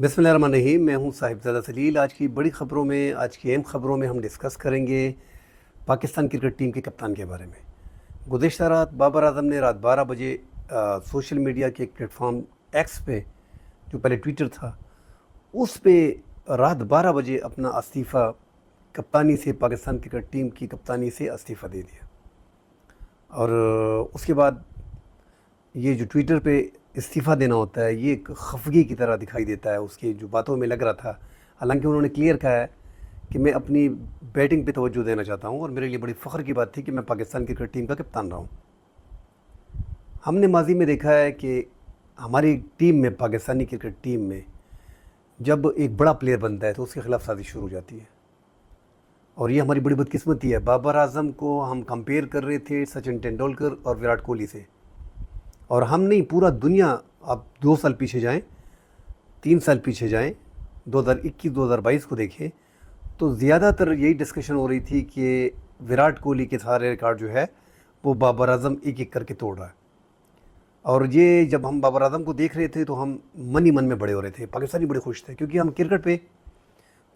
बिस्मिल्लाहिर्रहमानिर्रहीम। मैं हूं साहिबजादा सलील। आज की बड़ी ख़बरों में, आज की अहम ख़बरों में हम डिस्कस करेंगे पाकिस्तान क्रिकेट टीम के कप्तान के बारे में। गुज़िश्ता रात बाबर आज़म ने रात 12 बजे सोशल मीडिया के एक प्लेटफॉर्म एक्स पे, जो पहले ट्विटर था, उस पे रात 12 बजे अपना इस्तीफ़ा कप्तानी से, पाकिस्तान क्रिकेट टीम की कप्तानी से इस्तीफ़ा दे दिया। और उसके बाद ये जो ट्विटर पे इस्तीफ़ा देना होता है, ये एक खफगी की तरह दिखाई देता है, उसकी जो बातों में लग रहा था। हालांकि उन्होंने क्लियर कहा है कि मैं अपनी बैटिंग पे तवज्जो देना चाहता हूँ और मेरे लिए बड़ी फ़ख्र की बात थी कि मैं पाकिस्तान क्रिकेट टीम का कप्तान रहा हूँ। हमने माजी में देखा है कि हमारी टीम में, पाकिस्तानी क्रिकेट टीम में, जब एक बड़ा प्लेयर बनता है तो उसके ख़िलाफ़ साजिश शुरू हो जाती है। और ये हमारी बड़ी बदकिस्मती है। बाबर आज़म को हम कंपेयर कर रहे थे सचिन तेंदुलकर और विराट कोहली से, और हम नहीं, पूरा दुनिया। आप 2 साल पीछे जाएं, 3 साल पीछे जाएं, 2021-2022 को देखें, तो ज़्यादातर यही डिस्कशन हो रही थी कि विराट कोहली के सारे रिकॉर्ड जो है वो बाबर आज़म एक एक करके तोड़ रहा है। और ये जब हम बाबर आज़म को देख रहे थे तो हम मन ही मन में बड़े हो रहे थे। पाकिस्तानी बड़े खुश थे, क्योंकि हम क्रिकेट पे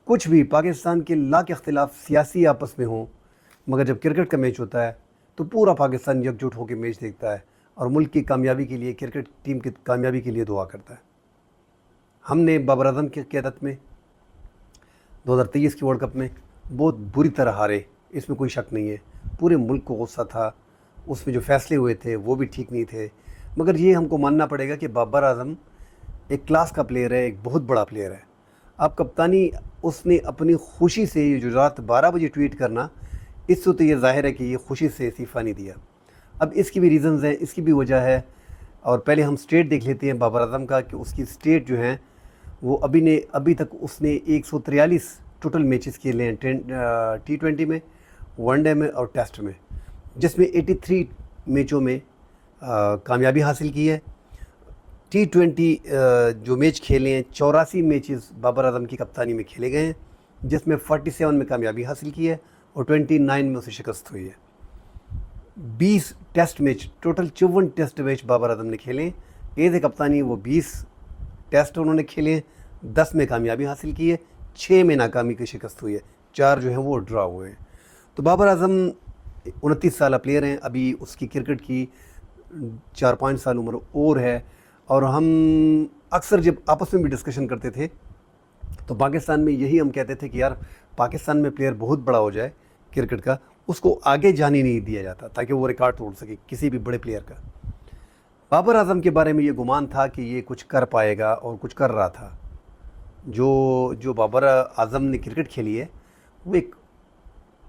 कुछ भी, पाकिस्तान के लाख इख्तिलाफ सियासी आपस में हों, मगर जब क्रिकेट का मैच होता है तो पूरा पाकिस्तान एकजुट होकर मैच देखता है और मुल्क की कामयाबी के लिए, क्रिकेट टीम की कामयाबी के लिए दुआ करता है। हमने बाबर आज़म की क़यादत में 2023 के वर्ल्ड कप में बहुत बुरी तरह हारे, इसमें कोई शक नहीं है। पूरे मुल्क को गुस्सा था, उसमें जो फ़ैसले हुए थे वो भी ठीक नहीं थे। मगर ये हमको मानना पड़ेगा कि बाबर आज़म एक क्लास का प्लेयर है, एक बहुत बड़ा प्लेयर है। अब कप्तानी उसने अपनी खुशी से, ये जो रात 12 बजे ट्वीट करना, इससे तो ये ज़ाहिर है कि ये खुशी से इस्तीफ़ा नहीं दिया। अब इसकी भी रीज़न्स हैं, इसकी भी वजह है। और पहले हम स्टेट देख लेते हैं बाबर आज़म का, कि उसकी स्टेट जो है वो अभी तक उसने 143 टोटल मैचेस खेले हैं, T20 में, वनडे में और टेस्ट में, जिसमें 83 मैचों में कामयाबी हासिल की है। T20 जो मैच खेले हैं, 84 मैचेस बाबर आज़म की कप्तानी में खेले गए हैं, जिसमें 47 में कामयाबी हासिल की है और 29 में उसे शिकस्त हुई है। 20 test match, total 54 test match Babar Azam ने खेले। एज ए कप्तानी वो 20 टेस्ट उन्होंने खेले, 10 में कामयाबी हासिल की है, 6 में नाकामी की शिकस्त हुई है, 4 जो हैं वो ड्रा हुए हैं। तो बाबर आज़म 29 साल प्लेयर हैं, अभी उसकी क्रिकेट की 4-5 साल उम्र और है। और हम अक्सर जब आपस में भी डिस्कशन करते थे तो पाकिस्तान में यही हम कहते थे कि यार, पाकिस्तान में प्लेयर बहुत बड़ा हो जाए क्रिकेट का, उसको आगे जाने नहीं दिया जाता ताकि वो रिकॉर्ड तोड़ सके किसी भी बड़े प्लेयर का। बाबर आज़म के बारे में ये गुमान था कि ये कुछ कर पाएगा और कुछ कर रहा था। जो बाबर आज़म ने क्रिकेट खेली है वो एक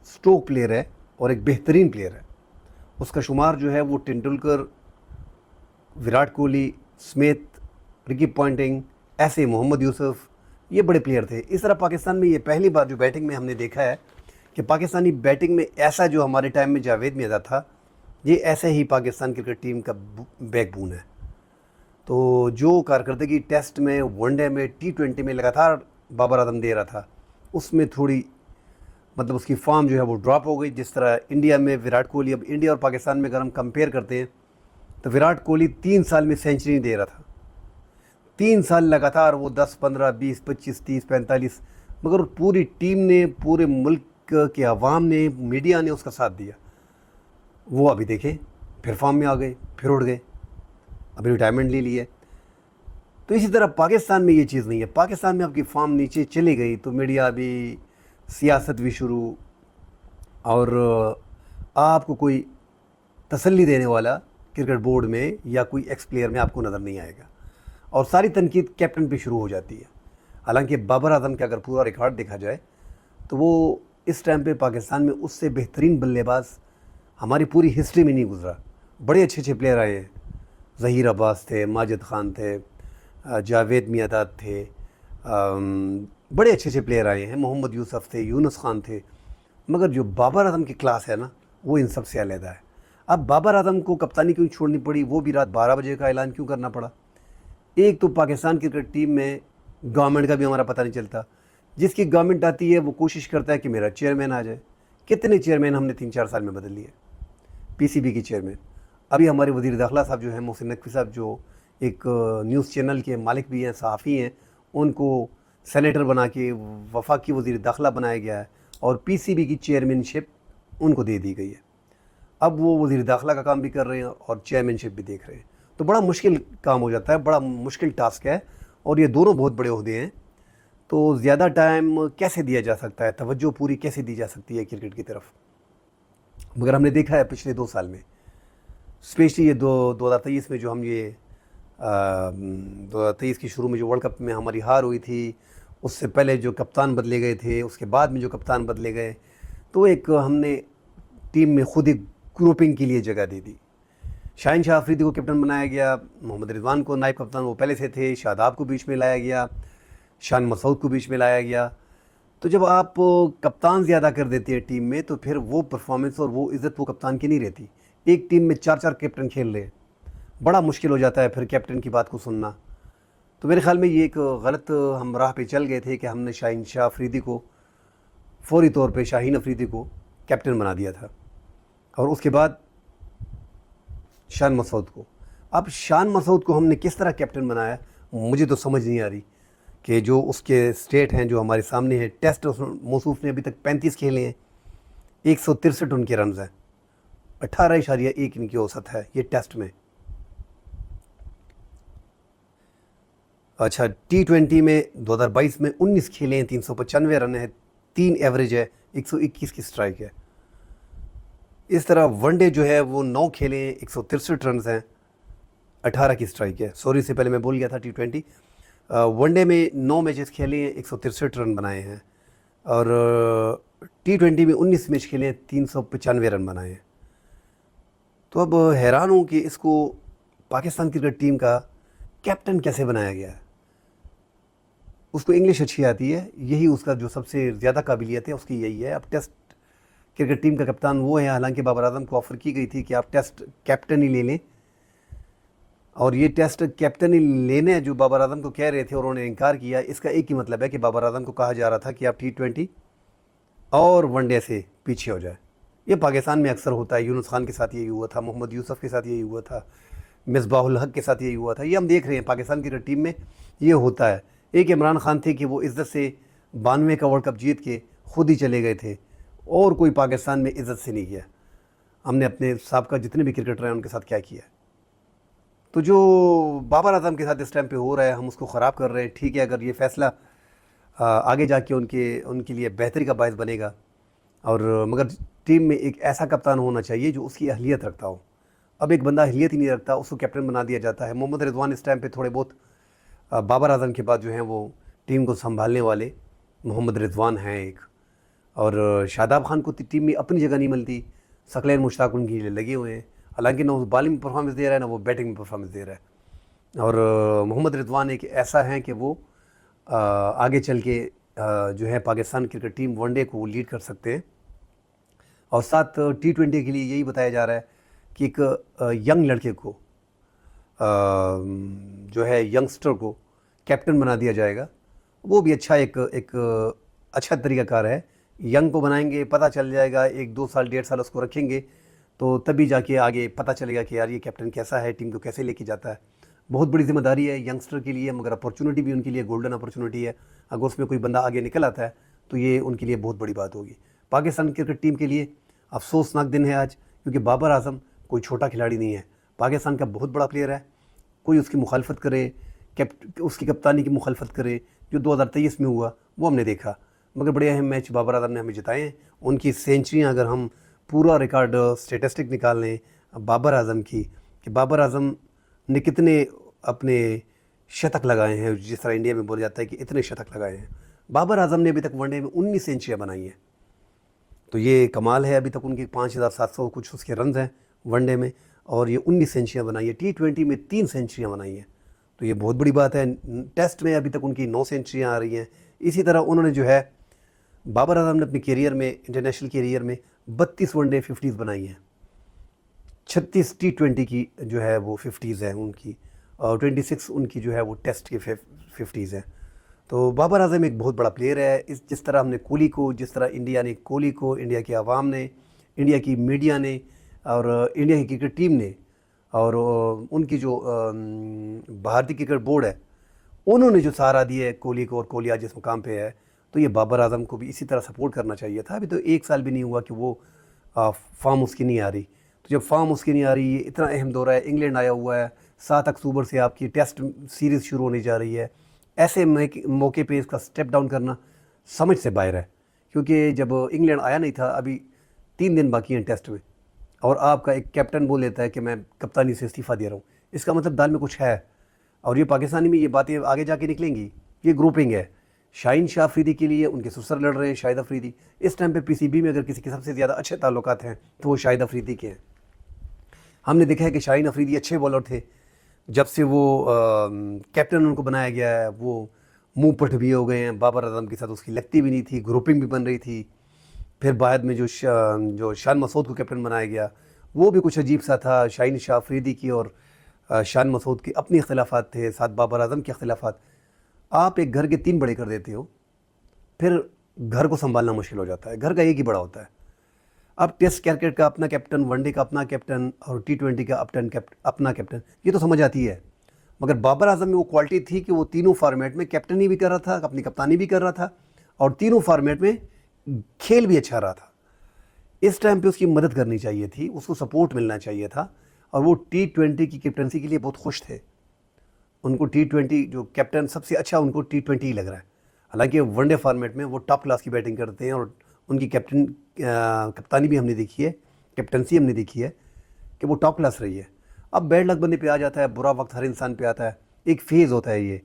स्ट्रोक प्लेयर है और एक बेहतरीन प्लेयर है। उसका शुमार जो है वो Tendulkar, Virat Kohli, Smith, Ricky Ponting, ऐसे मोहम्मद यूसुफ, ये बड़े प्लेयर थे। इस तरह पाकिस्तान में ये पहली बार जो बैटिंग में हमने देखा है कि पाकिस्तानी बैटिंग में ऐसा, जो हमारे टाइम में जावेद मियां था, ये ऐसे ही पाकिस्तान क्रिकेट टीम का बैकबोन है। तो जो कारकर्दगी टेस्ट में, वनडे में, T20 में लगातार बाबर आज़म दे रहा था, उसमें थोड़ी, मतलब उसकी फॉर्म जो है वो ड्रॉप हो गई। जिस तरह इंडिया में विराट कोहली, अब इंडिया और पाकिस्तान में अगर हम कंपेयर करते हैं तो विराट कोहली 3 साल में सेंचुरी नहीं दे रहा था, 3 साल लगातार वो 10, 15, 20, 25, 30, 45, मगर पूरी टीम ने, पूरे मुल्क के अवाम ने, मीडिया ने उसका साथ दिया। वो अभी देखें, फिर फॉर्म में आ गए, फिर उड़ गए, अभी रिटायरमेंट ले ली है। तो इसी तरह पाकिस्तान में ये चीज़ नहीं है। पाकिस्तान में आपकी फॉर्म नीचे चली गई तो मीडिया भी, सियासत भी शुरू, और आपको कोई तसल्ली देने वाला क्रिकेट बोर्ड में या कोई एक्स प्लेयर में आपको नज़र नहीं आएगा, और सारी तनकीद कैप्टन पे शुरू हो जाती है। हालांकि बाबर आज़म का अगर पूरा रिकॉर्ड देखा जाए तो वो इस टाइम पे पाकिस्तान में उससे बेहतरीन बल्लेबाज हमारी पूरी हिस्ट्री में नहीं गुजरा। बड़े अच्छे अच्छे प्लेयर आए हैं, ज़हीर अब्बास थे, माजिद ख़ान थे, जावेद मियादाद थे, बड़े अच्छे अच्छे प्लेयर आए हैं, मोहम्मद यूसुफ थे, यूनुस खान थे, मगर जो बाबर आज़म की क्लास है ना, वो इन सबसे अलग है। अब बाबर आज़म को कप्तानी क्यों छोड़नी पड़ी, वो भी रात 12 बजे का ऐलान क्यों करना पड़ा? एक तो पाकिस्तान क्रिकेट टीम में गवर्नमेंट का भी हमारा पता नहीं चलता। जिसकी गवर्नमेंट आती है वो कोशिश करता है कि मेरा चेयरमैन आ जाए। कितने चेयरमैन हमने 3-4 साल में बदल लिए। PCB की चेयरमैन, अभी हमारे वज़ीर दाखिला साहब जो हैं, मोहसिन नकवी साहब, जो एक न्यूज़ चैनल के मालिक भी हैं, सहाफ़ी हैं, उनको सेनेटर बना के वफाकी वज़ीर दाखिला बनाया गया है और पीसीबी की चेयरमैनशिप उनको दे दी गई है। अब वो वज़ीर दाखिला का काम भी कर रहे हैं और चेयरमैनशिप भी देख रहे हैं। तो बड़ा मुश्किल काम हो जाता है, बड़ा मुश्किल टास्क है और ये दोनों बहुत बड़े ओहदे हैं। तो ज़्यादा टाइम कैसे दिया जा सकता है, तवज्जो पूरी कैसे दी जा सकती है क्रिकेट की तरफ? मगर हमने देखा है पिछले 2 साल में, स्पेशली ये 2023 में जो हम ये 2023 की शुरू में जो वर्ल्ड कप में हमारी हार हुई थी, उससे पहले जो कप्तान बदले गए थे, उसके बाद में जो कप्तान बदले गए, तो एक हमने टीम में खुद ही ग्रुपिंग के लिए जगह दे दी। शाहीन शाह अफरीदी को कैप्टन बनाया गया, मोहम्मद रिजवान को नायब कप्तान वो पहले से थे, शादाब को बीच में लाया गया, शान मसूद को बीच में लाया गया। तो जब आप कप्तान ज़्यादा कर देते हैं टीम में तो फिर वो परफॉर्मेंस और वो इज़्ज़त वो कप्तान की नहीं रहती। एक टीम में 4-4 कैप्टन खेल रहे हैं, बड़ा मुश्किल हो जाता है फिर कैप्टन की बात को सुनना। तो मेरे ख़्याल में ये एक गलत हम राह पे चल गए थे कि हमने शाहीन शाह अफरीदी को फौरी तौर पे शाहीन अफरीदी को कैप्टन बना दिया था और उसके बाद शान मसूद को। अब शान मसूद को हमने किस तरह कैप्टन बनाया, मुझे तो समझ नहीं आ रही कि जो उसके स्टेट हैं जो हमारे सामने हैं। टेस्ट मौसूफ ने अभी तक 35 खेले हैं, 163 उनके रन हैं, 18.1 इनकी औसत है ये टेस्ट में। अच्छा, T20 में 2022 में 19 खेले हैं, 395 रन है, 3 एवरेज है, 121 की स्ट्राइक है। इस तरह वनडे जो है वो 9 खेले हैं, 163 रन हैं, 18 की स्ट्राइक है। सॉरी, से पहले मैं बोल गया था T20। वनडे में 9 मैचेस खेले हैं, 163 रन बनाए हैं और T20 में 19 मैच खेले हैं, 395 रन बनाए हैं। तो अब हैरान हूँ कि इसको पाकिस्तान क्रिकेट टीम का कैप्टन कैसे बनाया गया है। उसको इंग्लिश अच्छी आती है, यही उसका जो सबसे ज़्यादा काबिलियत है उसकी यही है। अब टेस्ट क्रिकेट टीम का कप्तान वो है, हालांकि बाबर आजम को ऑफ़र की गई थी कि आप टेस्ट कैप्टन ही ले लें और ये टेस्ट कैप्टन ही लेने जो बाबर आजम को कह रहे थे और उन्होंने इनकार किया। इसका एक ही मतलब है कि बाबर आजम को कहा जा रहा था कि आप T20 और वनडे से पीछे हो जाए। ये पाकिस्तान में अक्सर होता है, यूनुस खान के साथ यही हुआ था, मोहम्मद यूसुफ के साथ यही हुआ था, मिसबाहुल हक के साथ यही हुआ था। ये हम देख रहे हैं पाकिस्तान क्रिकेट टीम में ये होता है। एक इमरान खान थे कि वो इज़्ज़त से 92 का वर्ल्ड कप जीत के खुद ही चले गए थे और कोई पाकिस्तान में इज़्ज़त से नहीं किया। हमने अपने साहब जितने भी क्रिकेटर हैं उनके साथ क्या किया। तो जो बाबर आजम के साथ इस टाइम पे हो रहा है, हम उसको ख़राब कर रहे हैं। ठीक है, अगर ये फ़ैसला आगे जाके उनके लिए बेहतरी का बायस बनेगा और मगर टीम में एक ऐसा कप्तान होना चाहिए जो उसकी अहलियत रखता हो। अब एक बंदा अहलियत ही नहीं रखता, उसको कैप्टन बना दिया जाता है। मोहम्मद रिजवान इस टाइम पे थोड़े बहुत बाबर आजम के बाद जो हैं वो टीम को संभालने वाले मोहम्मद रिजवान हैं एक, और शादाब खान को टीम में अपनी जगह नहीं मिलती। सकलैन मुश्ताक उनके लिए लगे हुए हैं, हालांकि ना वो बॉलिंग में परफॉर्मेंस दे रहा है ना वो बैटिंग में परफॉर्मेंस दे रहा है। और मोहम्मद रिजवान एक ऐसा है कि वो आगे चल के जो है पाकिस्तान क्रिकेट टीम वनडे को लीड कर सकते हैं। और साथ T20 के लिए यही बताया जा रहा है कि एक यंग लड़के को जो है यंगस्टर को कैप्टन बना दिया जाएगा। वो भी अच्छा एक अच्छा तरीक़ाकार है। यंग को बनाएंगे, पता चल जाएगा, 1-2 साल 1.5 साल उसको रखेंगे तो तभी जाके आगे पता चलेगा कि यार ये कैप्टन कैसा है, टीम को कैसे लेके जाता है। बहुत बड़ी जिम्मेदारी है यंगस्टर के लिए, मगर अपॉर्चुनिटी भी उनके लिए गोल्डन अपॉर्चुनिटी है। अगर उसमें कोई बंदा आगे निकल आता है तो ये उनके लिए बहुत बड़ी बात होगी। पाकिस्तान क्रिकेट टीम के लिए अफसोसनाक दिन है आज, क्योंकि बाबर आजम कोई छोटा खिलाड़ी नहीं है, पाकिस्तान का बहुत बड़ा प्लेयर है। कोई उसकी मुखालफत करे, उसकी कप्तानी की मुखालफत करे, जो 2023 में हुआ वो हमने देखा। मगर बड़े अहम मैच बाबर आजम ने हमें जिताए हैं। उनकी सेंचुरियाँ अगर हम पूरा रिकॉर्ड स्टेटिस्टिक निकाल लें बाबर आजम की, कि बाबर आजम ने कितने अपने शतक लगाए हैं, जिस तरह इंडिया में बोला जाता है कि इतने शतक लगाए हैं, बाबर आजम ने अभी तक वनडे में 19 सेंचुरियाँ बनाई हैं। तो ये कमाल है। अभी तक उनके 5700 कुछ उसके रन हैं वनडे में और ये 19 सेंचुरियाँ बनाई है। T20 में 3 सेंचुरियाँ बनाई हैं, तो ये बहुत बड़ी बात है। टेस्ट में अभी तक उनकी 9 सेंचुरियाँ आ रही हैं। इसी तरह उन्होंने जो है बाबर आजम ने अपने करियर में, इंटरनेशनल करियर में 32 वनडे 50s बनाई हैं, 36 T20 की जो है वो 50s हैं उनकी, और 26 उनकी जो है वो टेस्ट की 50s हैं। तो बाबर आजम एक बहुत बड़ा प्लेयर है। जिस तरह हमने कोहली को, जिस तरह इंडिया ने कोहली को, इंडिया की आवाम ने, इंडिया की मीडिया ने और इंडिया की क्रिकेट टीम ने और उनकी जो भारतीय क्रिकेट बोर्ड है उन्होंने जो सहारा दिया है कोहली को, और कोहली आज जिस मुकाम पे है, तो ये बाबर आजम को भी इसी तरह सपोर्ट करना चाहिए था। अभी तो 1 साल भी नहीं हुआ कि वो फॉर्म उसकी नहीं आ रही। तो जब फॉर्म उसकी नहीं आ रही, ये इतना अहम दौर है, इंग्लैंड आया हुआ है, 7 अक्टूबर से आपकी टेस्ट सीरीज़ शुरू होने जा रही है, ऐसे मौके पे इसका स्टेप डाउन करना समझ से बाहर है। क्योंकि जब इंग्लैंड आया नहीं था, अभी 3 दिन बाकी हैं टेस्ट में, और आपका एक कैप्टन बोल लेता है कि मैं कप्तानी से इस्तीफ़ा दे रहा हूँ, इसका मतलब दाल में कुछ है। और ये पाकिस्तानी में ये बातें आगे जाके निकलेंगी। ये ग्रुपिंग है। शाहीन शाह अफरीदी के लिए उनके ससुर लड़ रहे हैं, शाहिद अफरीदी। इस टाइम पे पीसीबी में अगर किसी के सबसे ज़्यादा अच्छे ताल्लुकात हैं तो वो शाहिद अफरीदी के हैं। हमने देखा है कि शाहीन अफरीदी अच्छे बॉलर थे, जब से वो कैप्टन उनको बनाया गया है वो मुंह पट भी हो गए हैं। बाबर आजम के साथ उसकी लगती भी नहीं थी, ग्रुपिंग भी बन रही थी। फिर बाद में जो शान मसूद को कैप्टन बनाया गया, वो भी कुछ अजीब सा था। शाहीन शाह अफरीदी की और शान मसूद की अपनी इख्तिलाफात थे, साथ बाबर आजम के इख्तिलाफात। आप एक घर के 3 बड़े कर देते हो, फिर घर को संभालना मुश्किल हो जाता है। घर का एक ही बड़ा होता है। अब टेस्ट क्रिकेट का अपना कैप्टन, वनडे का अपना कैप्टन, और T20 का अपना कैप्टन, ये तो समझ आती है। मगर बाबर आजम में वो क्वालिटी थी कि वो तीनों फॉर्मेट में कैप्टनी भी कर रहा था, अपनी कप्तानी भी कर रहा था, और तीनों फॉर्मेट में खेल भी अच्छा रहा था। इस टाइम पे उसकी मदद करनी चाहिए थी, उसको सपोर्ट मिलना चाहिए था, और वो T20 की कैप्टनसी के लिए बहुत खुश थे। उनको T20 जो कैप्टन सबसे अच्छा उनको T20 ही लग रहा है। हालांकि वनडे फॉर्मेट में वो टॉप क्लास की बैटिंग करते हैं, और उनकी कप्तानी भी हमने देखी है, कैप्टनसी हमने देखी है कि वो टॉप क्लास रही है। अब बैड लक बंदे पे आ जाता है, बुरा वक्त हर इंसान पे आता है। एक फेज़ होता है, ये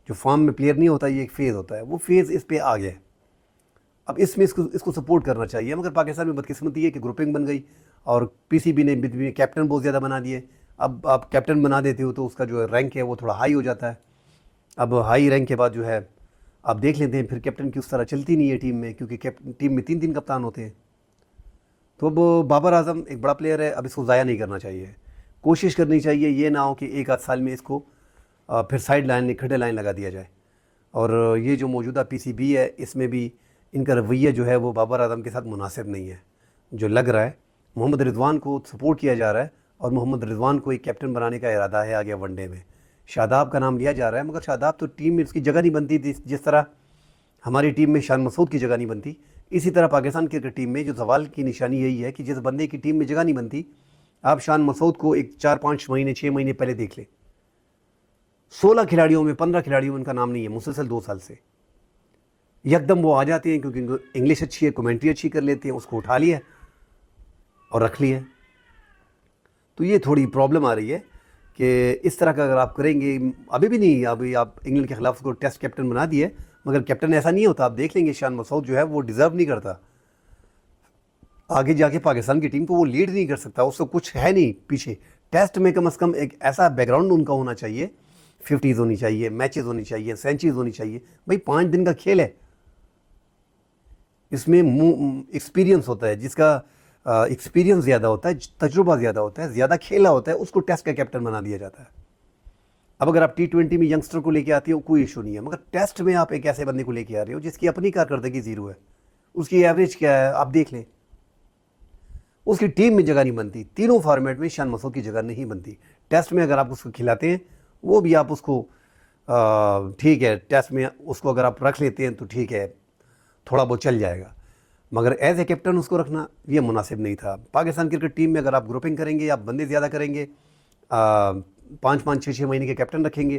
जो फॉर्म में प्लेयर नहीं होता, ये एक फ़ेज़ होता है। वो फेज़ इस पे आ गया है। अब इसमें इसको सपोर्ट करना चाहिए। मगर पाकिस्तान में बदकिस्मती है कि ग्रुपिंग बन गई, और पीसीबी ने कैप्टन बहुत ज़्यादा बना दिए। अब आप कैप्टन बना देते हो तो उसका जो रैंक है वो थोड़ा हाई हो जाता है। अब हाई रैंक के बाद जो है आप देख लेते हैं, फिर कैप्टन की उस तरह चलती नहीं है टीम में, क्योंकि टीम में 3 कप्तान होते हैं। तो अब बाबर आजम एक बड़ा प्लेयर है, अब इसको ज़ाया नहीं करना चाहिए। कोशिश करनी चाहिए, ये ना हो कि 1 आध साल में इसको फिर साइड लाइन, खड़े लाइन लगा दिया जाए। और ये जो मौजूदा पीसीबी है, इसमें भी इनका रवैया जो है वो बाबर आजम के साथ मुनासिब नहीं है। जो लग रहा है मोहम्मद रिजवान को सपोर्ट किया जा रहा है, और मोहम्मद रिजवान को एक कैप्टन बनाने का इरादा है आगे वनडे में। शादाब का नाम लिया जा रहा है, मगर शादाब तो टीम में उसकी जगह नहीं बनती थी। जिस तरह हमारी टीम में शान मसूद की जगह नहीं बनती, इसी तरह पाकिस्तान क्रिकेट टीम में जो सवाल की निशानी यही है कि जिस बंदे की टीम में जगह नहीं बनती, आप शान मसूद को एक 4-5 महीने 6 महीने पहले देख लें। 16 खिलाड़ियों में 15 खिलाड़ियों में उनका नाम नहीं है मुसलसल 2 साल से। यकदम वो आ जाते हैं क्योंकि इंग्लिश अच्छी है, कमेंट्री अच्छी कर लेते हैं, उसको उठा लिया और रख लिया। तो ये थोड़ी प्रॉब्लम आ रही है कि इस तरह का अगर आप करेंगे, अभी भी नहीं, अभी आप इंग्लैंड के खिलाफ उसको टेस्ट कैप्टन बना दिए, मगर कैप्टन ऐसा नहीं होता। आप देख लेंगे शान मसूद जो है वो डिज़र्व नहीं करता। आगे जाके पाकिस्तान की टीम को वो लीड नहीं कर सकता, उसको कुछ है नहीं पीछे। टेस्ट में कम से कम एक ऐसा बैकग्राउंड उनका होना चाहिए, 50s होनी चाहिए, मैचेस होनी चाहिए, सेंचुरीज होनी चाहिए। भाई 5 दिन का खेल है, इसमें एक्सपीरियंस होता है, जिसका एक्सपीरियंस ज़्यादा होता है, तजुर्बा ज़्यादा होता है, ज़्यादा खेला होता है, उसको टेस्ट का कैप्टन बना दिया जाता है। अब अगर आप T20 में यंगस्टर को लेके आते हो कोई इशू नहीं है, मगर टेस्ट में आप एक ऐसे बंदे को लेके आ रहे हो जिसकी अपनी कारकर्दगी ज़ीरो है, उसकी एवरेज क्या है आप देख लें, उसकी टीम में जगह नहीं बनती। तीनों फॉर्मेट में शान मसूद की जगह नहीं बनती। टेस्ट में अगर आप उसको खिलाते हैं, वो भी आप उसको ठीक है, टेस्ट में उसको अगर आप रख लेते हैं तो ठीक है, थोड़ा बहुत चल जाएगा, मगर एज ए कैप्टन उसको रखना ये मुनासिब नहीं था। पाकिस्तान क्रिकेट टीम में अगर आप ग्रुपिंग करेंगे, आप बंदे ज़्यादा करेंगे, 5-5 6-6 महीने के कैप्टन रखेंगे,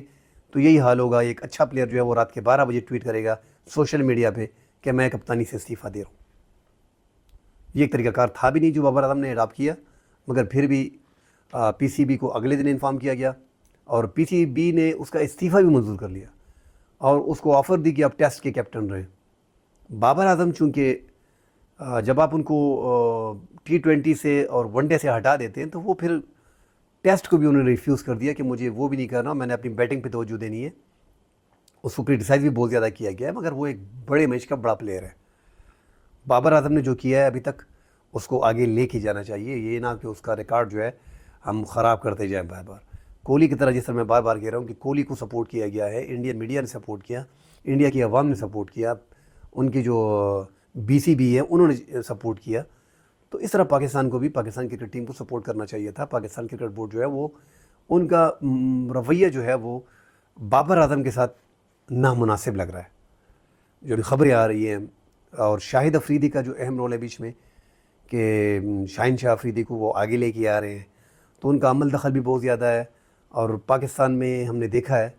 तो यही हाल होगा। एक अच्छा प्लेयर जो है वो रात के 12 बजे ट्वीट करेगा सोशल मीडिया पे कि मैं कप्तानी से इस्तीफ़ा दे रहा हूँ। ये एक तरीकाकार था भी नहीं जो बाबर आजम ने अडॉप्ट किया, मगर फिर भी पीसीबी को अगले दिन इन्फॉर्म किया गया, और पीसीबी ने उसका इस्तीफ़ा भी मंजूर कर लिया, और उसको ऑफ़र दी कि आप टेस्ट के कैप्टन रहें। बाबर आजम चूँकि जब आप उनको T20 से और वनडे से हटा देते हैं, तो वो फिर टेस्ट को भी उन्होंने रिफ्यूज़ कर दिया कि मुझे वो भी नहीं करना, मैंने अपनी बैटिंग पे तवज्जो देनी है। उसको क्रिटिसाइज़ भी बहुत ज़्यादा किया गया है, मगर वो एक बड़े मैच का बड़ा प्लेयर है। बाबर आजम ने जो किया है अभी तक, उसको आगे लेके जाना चाहिए। ये ना कि उसका रिकॉर्ड जो है हम ख़राब करते जाएँ बार बार। कोहली की तरह, जिस तरह मैं बार बार कह रहा हूँ कि कोहली को सपोर्ट किया गया है, इंडियन मीडिया ने सपोर्ट किया, इंडिया की आवाम ने सपोर्ट किया, उनकी जो BCB है उन्होंने सपोर्ट किया। तो इस तरह पाकिस्तान को भी, पाकिस्तान क्रिकेट टीम को सपोर्ट करना चाहिए था। पाकिस्तान क्रिकेट बोर्ड जो है वो, उनका रवैया जो है वो बाबर आजम के साथ नामुनासिब लग रहा है जो भी खबरें आ रही हैं। और शाहिद अफरीदी का जो अहम रोल है बीच में कि शाहीन शाह अफरीदी को वो आगे लेके आ रहे हैं, तो उनका अमल दखल भी बहुत ज़्यादा है। और पाकिस्तान में हमने देखा है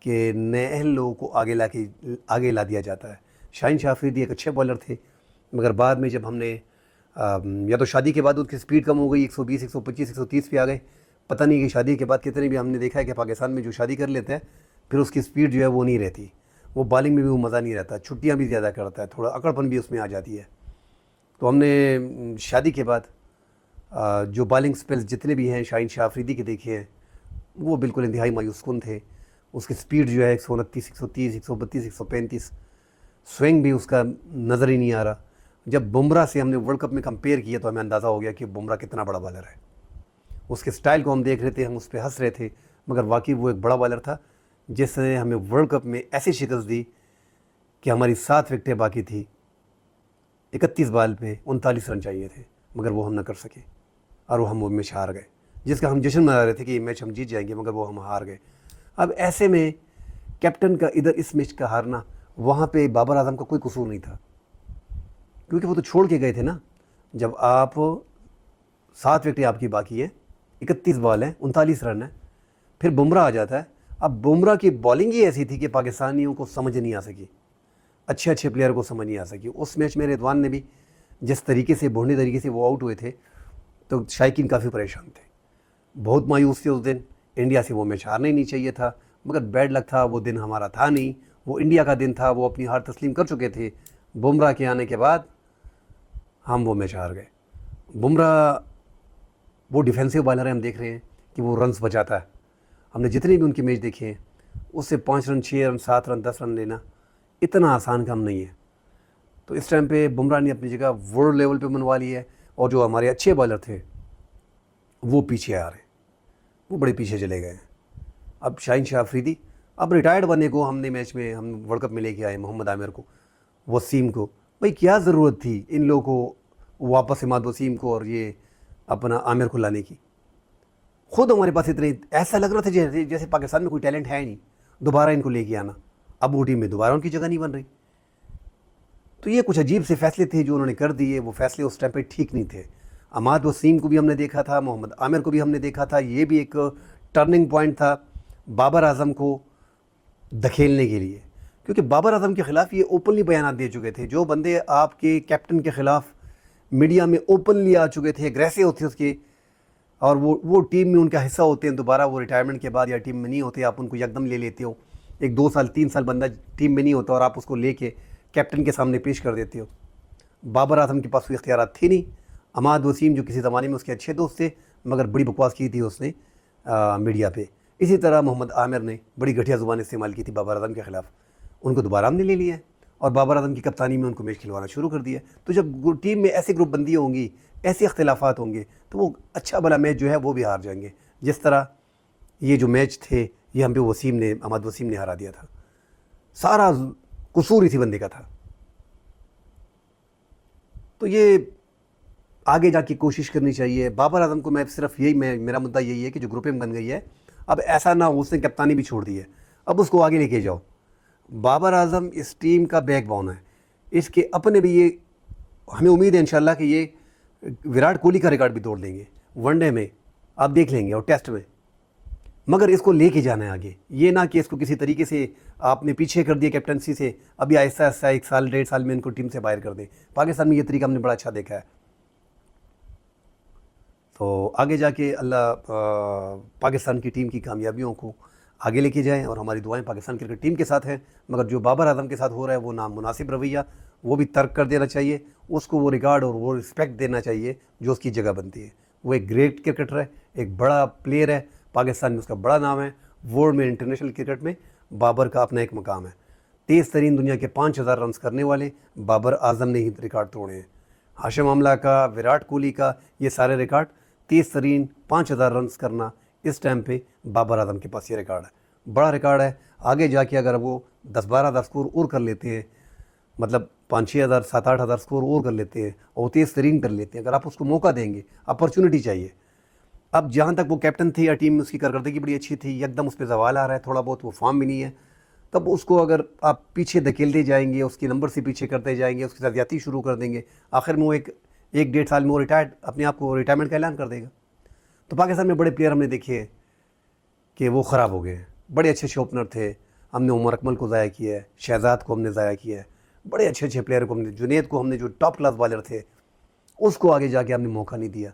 कि नए अहल लोगों को आगे ला दिया जाता है। शाहीन शाह अफरीदी एक अच्छे बॉलर थे, मगर बाद में जब हमने या तो शादी के बाद उनकी स्पीड कम हो गई, 120, 125, 130 पे आ गए। पता नहीं कि शादी के बाद कितने भी हमने देखा है कि पाकिस्तान में जो शादी कर लेते हैं फिर उसकी स्पीड जो है वो नहीं रहती, वो बॉलिंग में भी वो मज़ा नहीं रहता, छुट्टियाँ भी ज़्यादा करता है, थोड़ा अकड़पन भी उसमें आ जाती है। तो हमने शादी के बाद जो बॉलिंग स्पेल्स जितने भी हैं शाहीन शाह अफरीदी के देखे हैं, वो बिल्कुल इंतहाई मायूस कुन थे। उसकी स्पीड जो है 129, 130, 132, 135, स्विंग भी उसका नज़र ही नहीं आ रहा। जब बुमराह से हमने वर्ल्ड कप में कंपेयर किया तो हमें अंदाज़ा हो गया कि बुमराह कितना बड़ा बॉलर है। उसके स्टाइल को हम देख रहे थे, हम उस पर हंस रहे थे, मगर वाकई वो एक बड़ा बॉलर था जिसने हमें वर्ल्ड कप में ऐसी शिकस्त दी कि हमारी 7 विकेटें बाकी थी, 31 बॉल पे 39 रन चाहिए थे, मगर वो हम ना कर सके और वो मैच हार गए, जिसका हम जश्न मना रहे थे कि ये मैच हम जीत जाएंगे, मगर वो हम हार गए। अब ऐसे में कैप्टन का इधर इस मैच का हारना, वहाँ पे बाबर आजम का कोई कसूर नहीं था, क्योंकि वो तो छोड़ के गए थे ना। जब आप 7 विकेटें आपकी बाकी है, 31 बॉल है, 39 रन है, फिर बुमराह आ जाता है। अब बुमराह की बॉलिंग ही ऐसी थी कि पाकिस्तानियों को समझ नहीं आ सकी, अच्छे अच्छे प्लेयर को समझ नहीं आ सकी। उस मैच में रिजवान ने भी जिस तरीके से भोंडे तरीके से वो आउट हुए थे, तो शायकीन काफ़ी परेशान थे, बहुत मायूस थे उस दिन। इंडिया से वो मैच हारना ही नहीं चाहिए था, मगर बैड लक था, वो दिन हमारा था नहीं, वो इंडिया का दिन था। वो अपनी हार तस्लीम कर चुके थे। बुमराह के आने के बाद हम वो मैच हार गए। बुमराह वो डिफेंसिव बॉलर है, हम देख रहे हैं कि वो रन्स बचाता है। हमने जितने भी उनके मैच देखे हैं उससे 5 रन, 6 रन, 7 रन, 10 रन लेना इतना आसान काम नहीं है। तो इस टाइम पे बुमराह ने अपनी जगह वर्ल्ड लेवल पे मनवा ली है, और जो हमारे अच्छे बॉलर थे वो पीछे आ रहे हैं, वो बड़े पीछे चले गए हैं। अब शाहीन शाह अफरीदी अब रिटायर्ड बनने को हमने मैच में हम वर्ल्ड कप में लेके आए मोहम्मद आमिर को, वसीम को। भाई क्या ज़रूरत थी इन लोगों को वापस इमाद वसीम को और ये अपना आमिर को लाने की? खुद हमारे पास इतने, ऐसा लग रहा था जैसे पाकिस्तान में कोई टैलेंट है ही नहीं, दोबारा इनको लेके आना। अब वो टीम में दोबारा उनकी जगह नहीं बन रही। तो ये कुछ अजीब से फैसले थे जो उन्होंने कर दिए। वो फैसले उस टाइम पे ठीक नहीं थे। अमाद वसीम को भी हमने देखा था, मोहम्मद आमिर को भी हमने देखा था, ये भी एक टर्निंग पॉइंट था बाबर आजम को धकेलने के लिए, क्योंकि बाबर आजम के ख़िलाफ़ ये ओपनली बयान दे चुके थे। जो बंदे आपके कैप्टन के ख़िलाफ़ मीडिया में ओपनली आ चुके थे, एग्रेसिव होते उसके, और वो टीम में उनका हिस्सा होते हैं, दोबारा वो रिटायरमेंट के बाद या टीम में नहीं होते, आप उनको यकदम ले लेते हो। एक 2 साल 3 साल बंदा टीम में नहीं होता और आप उसको लेके कैप्टन के सामने पेश कर देते हो। बाबर आजम के पास कोई इख्तियारात थी नहीं। अमाद वसीम जो किसी ज़माने में उसके अच्छे दोस्त थे, मगर बड़ी बकवास की थी उसने मीडिया पे। इसी तरह मोहम्मद आमिर ने बड़ी घटिया ज़ुबान इस्तेमाल की थी बाबर आजम के ख़िलाफ़। उनको दोबारा हमने ले लिया है और बाबर आजम की कप्तानी में उनको मैच खिलवाना शुरू कर दिया। तो जब टीम में ऐसी ग्रुप बंदी होंगी, ऐसे अख्तिलाफ़ात होंगे, तो वो अच्छा भला मैच जो है वो भी हार जाएंगे। जिस तरह ये जो मैच थे ये हम पे अहमद वसीम ने हरा दिया था, सारा कसूर इसी बंदे का था। तो ये आगे जाके कोशिश करनी चाहिए बाबर आजम को। मैं सिर्फ मेरा मुद्दा यही है कि जो ग्रुपिंग बन गई है, अब ऐसा ना हो उसने कप्तानी भी छोड़ दी है, अब उसको आगे लेके जाओ। बाबर आजम इस टीम का बैकबोन है, इसके अपने भी ये हमें उम्मीद है इंशाल्लाह कि ये विराट कोहली का रिकॉर्ड भी तोड़ देंगे वनडे में, आप देख लेंगे, और टेस्ट में। मगर इसको लेके जाना है आगे, ये ना कि इसको किसी तरीके से आपने पीछे कर दिया कैप्टनसी से, अभी आहिस्ता आहिस्ता 1 साल 1.5 साल में इनको टीम से बाहर कर दें। पाकिस्तान में ये तरीका हमने बड़ा अच्छा देखा है। तो आगे जाके अल्लाह पाकिस्तान की टीम की कामयाबियों को आगे लेके जाएं, और हमारी दुआएं पाकिस्तान क्रिकेट टीम के साथ हैं। मगर जो बाबर आजम के साथ हो रहा है वो नामुनासिब रवैया, वो भी तर्क कर देना चाहिए, उसको वो रिगार्ड और वो रिस्पेक्ट देना चाहिए जो उसकी जगह बनती है। वो एक ग्रेट क्रिकेटर है, एक बड़ा प्लेयर है, पाकिस्तान में उसका बड़ा नाम है, वर्ल्ड में इंटरनेशनल क्रिकेट में बाबर का अपना एक मकाम है। तेज़ तरीन दुनिया के 5000 रन करने वाले बाबर आजम ने ही रिकॉर्ड तोड़े हैं। हाशिम आमला का, विराट कोहली का, ये सारे रिकॉर्ड, तेज़ तरीन 5000 रन करना इस टाइम पे बाबर आजम के पास ये रिकॉर्ड है, बड़ा रिकॉर्ड है। आगे जाके अगर वो 10-12 हज़ार स्कोर और कर लेते हैं, मतलब 5-6 हज़ार 7-8 हज़ार स्कोर और कर लेते हैं और तेज़ तरीन कर लेते हैं, अगर आप उसको मौका देंगे, अपॉर्चुनिटी चाहिए। अब जहाँ तक वो कैप्टन थे या टीम में उसकी कारकर्दगी बड़ी अच्छी थी, एकदम उस पर जवाल आ रहा है, थोड़ा बहुत वो फॉर्म भी नहीं है, तब उसको अगर आप पीछे धकेलते जाएंगे, उसके नंबर से पीछे करते जाएंगे, उसके साथ ज्यादती शुरू कर देंगे, आखिर में वो एक डेढ़ साल में वो अपने आप को रिटायरमेंट का ऐलान कर देगा। तो पाकिस्तान में बड़े प्लेयर हमने देखे हैं कि वो ख़राब हो गए हैं। बड़े अच्छे अच्छे ओपनर थे, हमने उमर अकमल को ज़ाया किया है, शहजाद को हमने ज़ाया किया है, बड़े अच्छे अच्छे प्लेयर को हमने, जुनेद को हमने, जो टॉप क्लास बॉलर थे, उसको आगे जाके हमने मौका नहीं दिया।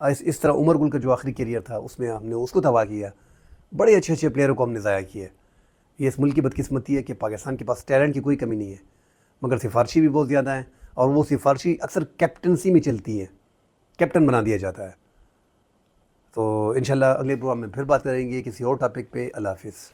इस तरह उमर गुल का जो आखिरी करियर था उसमें हमने उसको तबाह किया। बड़े अच्छे अच्छे प्लेयरों को हमने ज़ाया किया। ये इस मुल्क की बदकिस्मती है कि पाकिस्तान के पास टैलेंट की कोई कमी नहीं है, मगर सिफारशी भी बहुत ज़्यादा है, और वो सिफारशी अक्सर कैप्टनसी में चलती है, कैप्टन बना दिया जाता है। तो इंशाल्लाह अगले प्रोग्राम में फिर बात करेंगे किसी और टॉपिक पे। अल्लाह हाफिज़।